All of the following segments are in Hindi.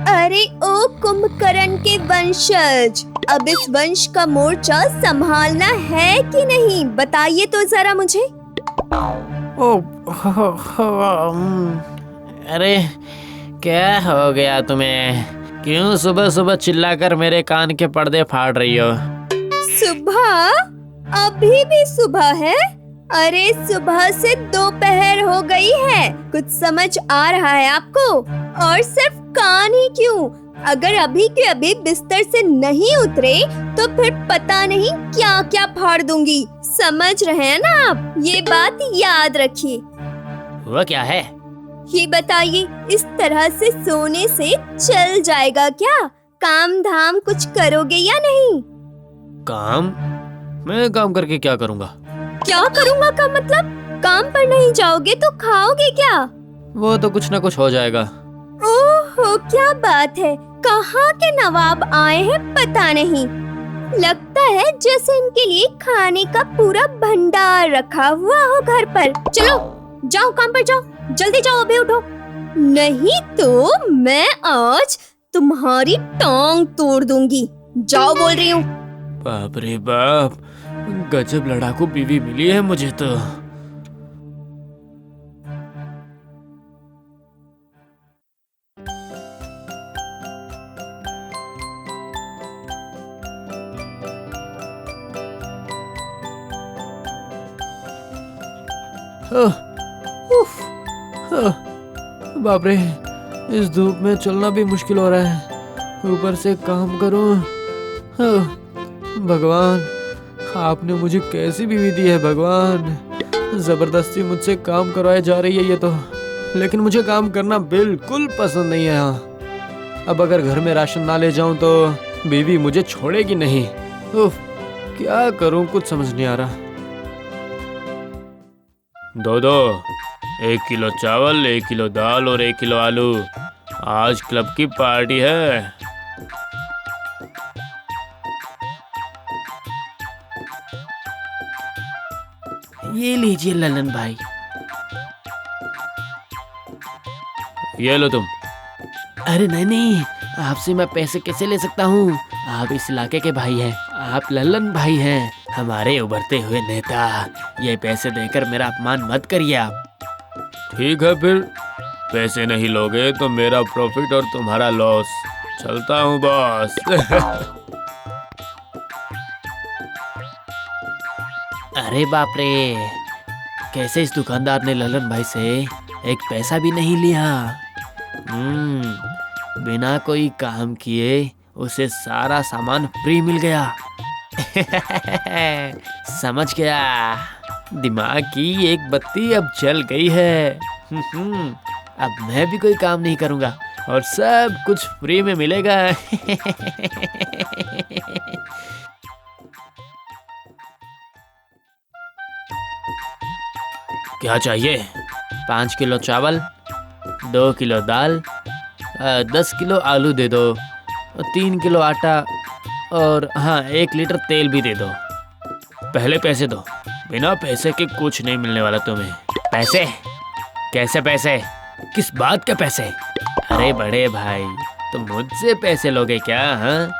अरे ओ कुंभकर्ण के वंशज, अब इस वंश का मोर्चा संभालना है कि नहीं, बताइए तो जरा मुझे। अरे क्या हो गया तुम्हें? क्यों सुबह सुबह चिल्लाकर मेरे कान के पर्दे फाड़ रही हो? सुबह? अभी भी सुबह है? अरे सुबह से दोपहर हो गई है, कुछ समझ आ रहा है आपको? और सिर्फ कान ही क्यों, अगर अभी के अभी बिस्तर से नहीं उतरे तो फिर पता नहीं क्या क्या फाड़ दूंगी, समझ रहे हैं ना आप? ये बात याद रखिए। वो क्या है? ये बताइए, इस तरह से सोने से चल जाएगा क्या? काम धाम कुछ करोगे या नहीं? काम? मैं काम करके क्या करूँगा? क्या करूँगा का मतलब? काम पर नहीं जाओगे तो खाओगे क्या? वो तो कुछ ना कुछ हो जाएगा। ओहो, क्या बात है, कहाँ के नवाब आए हैं पता नहीं। लगता है जैसे इनके लिए खाने का पूरा भंडार रखा हुआ हो घर पर। चलो जाओ, काम पर जाओ, जल्दी जाओ, अभी उठो, नहीं तो मैं आज तुम्हारी टांग तोड़ दूंगी। जाओ बोल रही हूँ। बाप रे बाप, गजब लड़ाकू बीवी मिली है मुझे तो। उफ, बाप रे, इस धूप में चलना भी मुश्किल हो रहा है, ऊपर से काम करूं। भगवान, आपने मुझे कैसी बीवी दी है भगवान? जबरदस्ती मुझसे काम करवाए जा रही है ये तो, लेकिन मुझे काम करना बिल्कुल पसंद नहीं है। यहाँ अब अगर घर में राशन ना ले जाऊं तो बीवी मुझे छोड़ेगी नहीं। उफ, क्या करूं, कुछ समझ नहीं आ रहा। दो 1 किलो चावल, 1 किलो दाल और 1 किलो आलू। आज क्लब की पार्टी है। ये लीजिए ललन भाई। ये लो तुम। अरे नहीं, आपसे मैं पैसे कैसे ले सकता हूँ? आप इस इलाके के भाई हैं, आप ललन भाई हैं, हमारे उभरते हुए नेता। ये पैसे देकर मेरा अपमान मत करिए आप। ठीक है, फिर पैसे नहीं लोगे तो मेरा प्रॉफिट और तुम्हारा लॉस। चलता हूँ बॉस। अरे बाप रे, कैसे इस दुकानदार ने ललन भाई से एक पैसा भी नहीं लिया। बिना कोई काम किए उसे सारा सामान फ्री मिल गया। समझ गया, दिमाग की एक बत्ती अब जल गई है। अब मैं भी कोई काम नहीं करूँगा और सब कुछ फ्री में मिलेगा। क्या चाहिए? 5 किलो चावल, 2 किलो दाल, 10 किलो आलू दे दो, 3 किलो आटा और हाँ 1 लीटर तेल भी दे दो। पहले पैसे दो, बिना पैसे के कुछ नहीं मिलने वाला तुम्हें। पैसे? कैसे पैसे? किस बात के पैसे? अरे बड़े भाई, तुम मुझसे पैसे लोगे क्या? हाँ,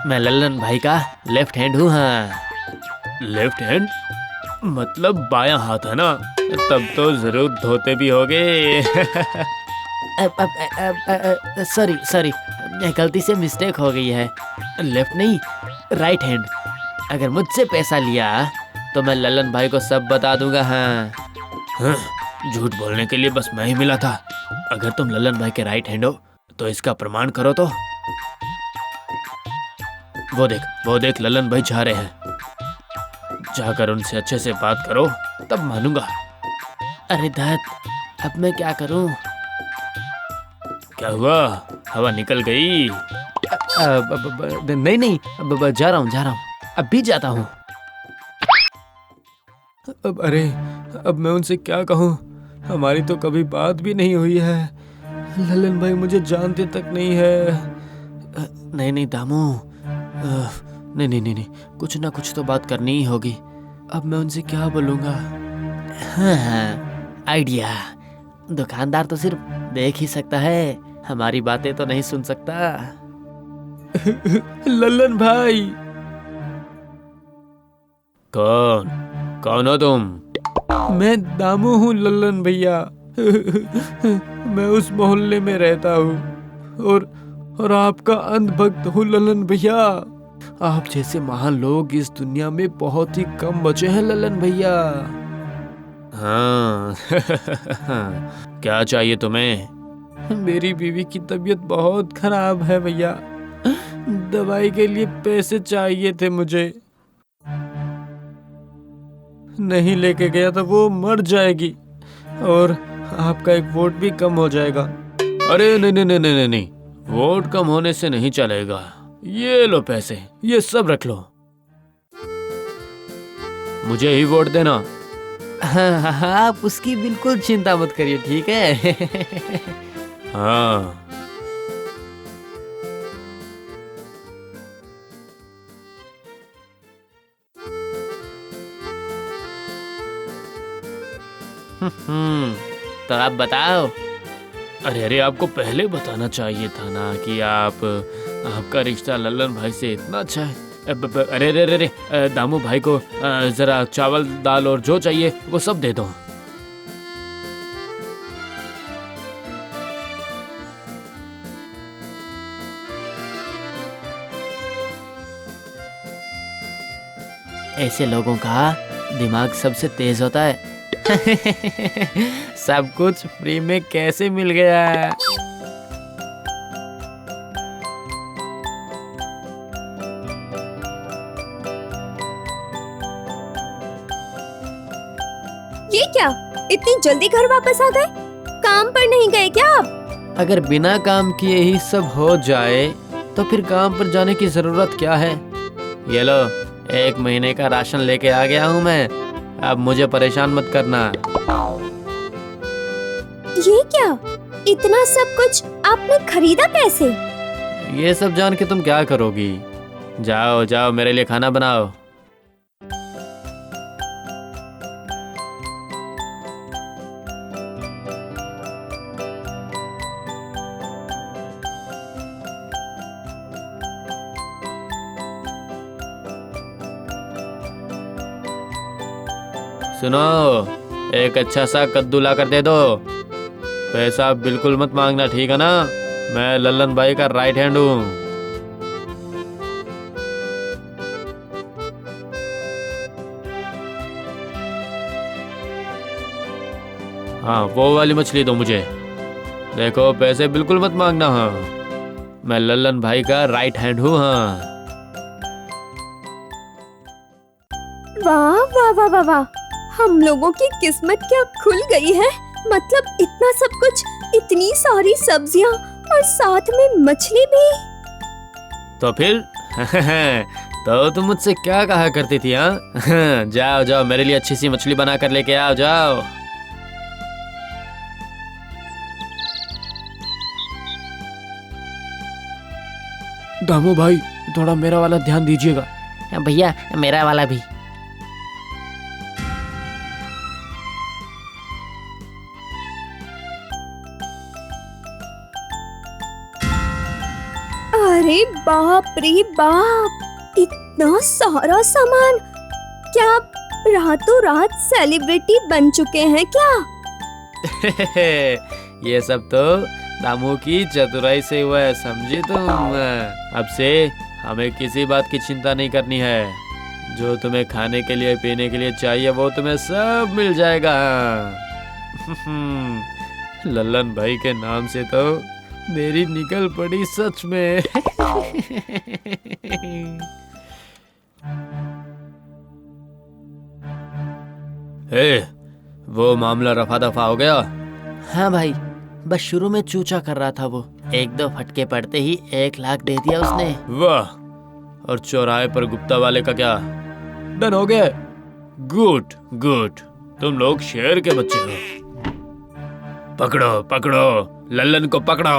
मैं ललन भाई का लेफ्ट हैंड हूँ। हाँ, लेफ्ट हैंड मतलब बायां हाथ है ना? तब तो जरूर धोते भी होगे। सॉरी, गलती से मिस्टेक हो गई है। लेफ्ट नहीं, राइट हैंड। अगर मुझसे पैसा लिया तो मैं ललन भाई को सब बता दूंगा। हाँ, झूठ बोलने के लिए बस मैं ही मिला था। अगर तुम ललन भाई के राइट हैंड हो तो इसका प्रमाण करो तो। वो देख ललन भाई जा रहे हैं। जाकर उनसे अच्छे से बात करो, तब मानूंगा। अरे धत, अब मैं क्या करूं? क्या हुआ? हवा निकल गई? नहीं नहीं, जा रहा हूँ, अभी जाता हूँ। अब अरे, अब मैं उनसे क्या कहूँ? हमारी तो कभी बात भी नहीं हुई है। ललन भाई मुझे जानते तक नहीं है। नहीं नहीं दामू, नहीं नहीं नहीं नहीं, कुछ ना कुछ तो बात करनी ही होगी। अब मैं उनसे क्या बोलूँगा? हाँ, आइडिया। दुकानदार तो सिर्फ देख ही सकता है, हमारी बातें तो नहीं सुन सकता। ललन भाई। कौन कौन हो तुम? मैं दामू हूँ ललन भैया। मैं उस मोहल्ले में रहता हूँ और आपका अंध भक्त हूँ ललन भैया। आप जैसे महान लोग इस दुनिया में बहुत ही कम बचे हैं ललन भैया। हाँ। क्या चाहिए तुम्हें? मेरी बीवी की तबीयत बहुत खराब है भैया, दवाई के लिए पैसे चाहिए थे मुझे। नहीं लेके गया तो वो मर जाएगी और आपका एक वोट भी कम हो जाएगा। अरे नहीं नहीं नहीं नहीं नहीं, वोट कम होने से नहीं चलेगा। ये लो पैसे, ये सब रख लो, मुझे ही वोट देना। हाँ, आप उसकी बिल्कुल चिंता मत करिए, ठीक है? हाँ। तो आप बताओ। अरे अरे, आपको पहले बताना चाहिए था ना कि आपका रिश्ता लल्लन भाई से इतना अच्छा है। अरे अरे अरे दामू भाई को जरा चावल दाल और जो चाहिए वो सब दे दो। ऐसे लोगों का दिमाग सबसे तेज होता है। सब कुछ फ्री में कैसे मिल गया? ये क्या, इतनी जल्दी घर वापस आ गए? काम पर नहीं गए क्या आप? अगर बिना काम किए ही सब हो जाए तो फिर काम पर जाने की जरूरत क्या है? ये लो, 1 महीने का राशन लेके आ गया हूँ मैं, अब मुझे परेशान मत करना। ये क्या, इतना सब कुछ आपने खरीदा कैसे? ये सब जान के तुम क्या करोगी? जाओ जाओ, मेरे लिए खाना बनाओ। सुनो, एक अच्छा सा कद्दू ला कर दे दो। पैसा बिल्कुल मत मांगना, ठीक है ना? मैं लल्लन भाई का राइट हैंड हूँ। हाँ, वो वाली मछली दो मुझे। देखो, पैसे बिल्कुल मत मांगना। हाँ, मैं लल्लन भाई का राइट हैंड हूँ। हाँ। वाह वाह वाह वाह वाह, हम लोगों की किस्मत क्या खुल गई है। मतलब इतना सब कुछ, इतनी सारी सब्जियां और साथ में मछली भी। तो फिर तो तुम मुझसे क्या कहा करती थी? हाँ, जाओ जाओ, मेरे लिए अच्छी सी मछली बना कर लेके आओ, जाओ। दामू भाई, थोड़ा मेरा वाला ध्यान दीजिएगा। भैया, मेरा वाला भी। अरे बाप रे बाप, इतना सारा सामान! क्या आप रातों रात सेलिब्रिटी बन चुके हैं क्या? ये सब तो दामू की चतुराई से हुआ है, समझी तुम? अब से हमें किसी बात की चिंता नहीं करनी है। जो तुम्हें खाने के लिए पीने के लिए चाहिए वो तुम्हें सब मिल जाएगा। लल्लन भाई के नाम से तो मेरी निकल पड़ी सच में। हे, वो मामला रफा दफा हो गया? हाँ भाई, बस शुरू में चूचा कर रहा था वो। एक दो फटके पड़ते ही 1 लाख दे दिया उसने। वाह, और चौराहे पर गुप्ता वाले का क्या? डन हो गया। गुड गुड, तुम लोग शेर के बच्चे हो। पकड़ो पकड़ो, लल्लन को पकड़ो।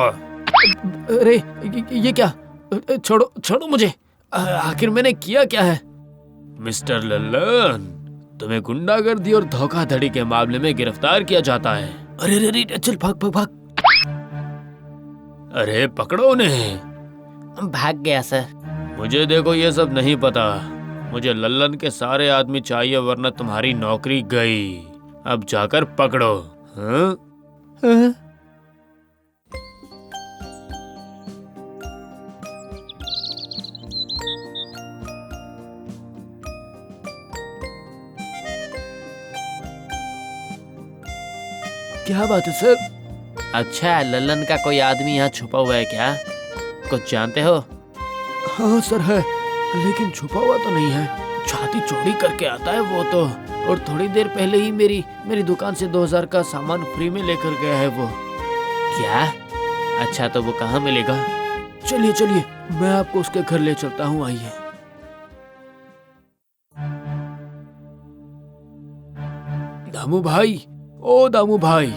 अरे ये क्या? छोड़ो छोड़ो मुझे, आखिर मैंने किया क्या है? मिस्टर लल्लन, तुम्हें गुंडागर्दी और धोखाधड़ी के मामले में गिरफ्तार किया जाता है। अरे अरे अरे, चल भाग भाग भाग। अरे पकड़ो उन्हें। भाग गया सर। मुझे देखो ये सब नहीं पता, मुझे लल्लन के सारे आदमी चाहिए वरना तुम्हारी नौकरी गई। अब जाकर पकड़ो। हाँ? हाँ? क्या बात है सर? अच्छा, लल्लन का कोई आदमी यहाँ छुपा हुआ है क्या? कुछ जानते हो? हाँ सर है, लेकिन छुपा हुआ तो नहीं है। छाती चौड़ी करके आता है वो तो, और थोड़ी देर पहले ही मेरी दुकान से 2000 का सामान फ्री में लेकर गया है वो। क्या? अच्छा, तो वो कहाँ मिलेगा? चलिए चलिए, मैं आपको उसके घर ले चलता हूँ, आइए। दामू भाई, ओ दामू भाई,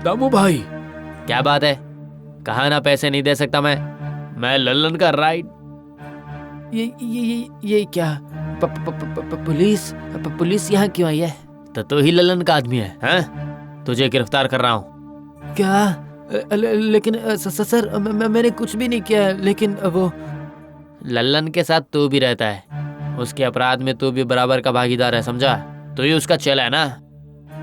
दामू भाई। क्या बात है? कहा ना पैसे नहीं दे सकता मैं लल्लन का राइट। ये क्या? पुलिस यहाँ क्यों आई है? तो तू ही लल्लन का आदमी है? हाँ? तुझे गिरफ्तार कर रहा हूँ। क्या? लेकिन सर मैंने कुछ भी नहीं किया, लेकिन वो लल्लन के साथ तू भी रहता है, उसके अपराध में तू भी बराबर का भागीदार है, समझा? तू ही उसका चेला है ना?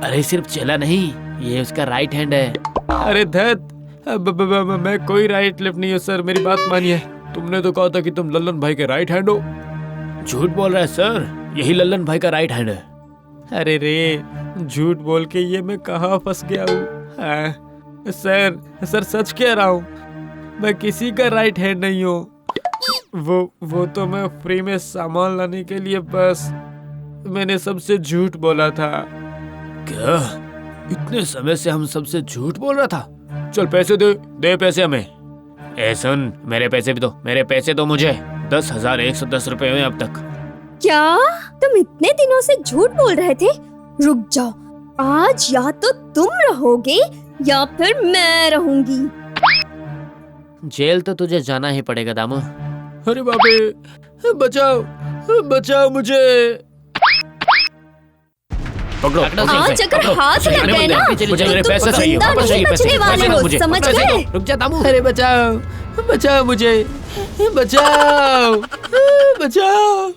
अरे सिर्फ चेला नहीं, ये उसका राइट हैंड है। अरे धत, मैं कोई राइट लेफ्ट नहीं हूँ सर, मेरी बात मानिए। तुमने तो कहा था कि तुम लल्लन भाई के राइट हैंड हो। झूठ बोल रहा है सर, यही लल्लन भाई का राइट हैंड है। अरे रे, झूठ बोल के ये मैं कहाँ फंस गया हूँ? सर सच कह रहा हूँ, मैं किसी का राइट हैंड नहीं हूँ। वो तो मैं फ्री में सामान लाने के लिए बस मैंने सबसे झूठ बोला था। क्या? इतने समय से हम सबसे झूठ बोल रहा था? चल पैसे दे पैसे हमें। सुन, मेरे पैसे भी दो, मेरे पैसे दो मुझे। 10,110 रुपए हुए अब तक। क्या तुम इतने दिनों से झूठ बोल रहे थे? रुक जाओ, आज या तो तुम रहोगे या फिर मैं रहूंगी। जेल तो तुझे जाना ही पड़ेगा दामू। अरे बाबे, बचाओ बचाओ मुझे। आज अगर हाथ लग गए ना तो तुम जिंदा नहीं बचने वाले हो, समझ गए? रुक जा दामू। अरे बचाओ बचाओ मुझे, बचाओ बचाओ।